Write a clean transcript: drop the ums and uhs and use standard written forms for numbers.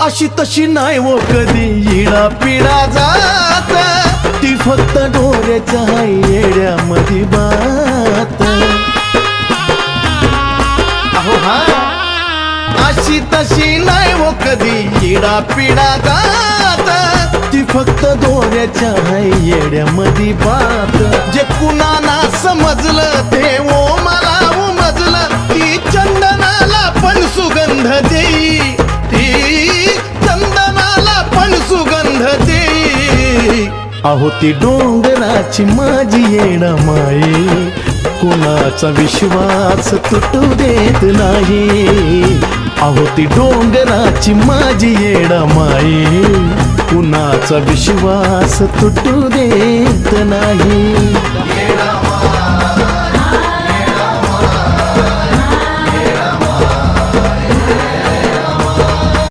अशी तशी नाही वो कधी इडा पिडा जात, ती फक्त डोऱ्याच्या येड्यामध्ये बात. अहो हा, अशी तशी नाही वो कधी इडा पिडा जात, ती फक्त डोऱ्याच्या येड्यामध्ये बात. जे कुणाला समजलं ते ओ मला उमजलं, ती चंदनाला पण सुगंध देई, ती चंदनाला पण सुगंध देई. अहो ती डोंगराची माझी येडा माई, कुणाचा विश्वास तुटू देत नाही. अहो ती डोंगराची माझी येडा माई, कुणाचा विश्वास तुटू देत नाही.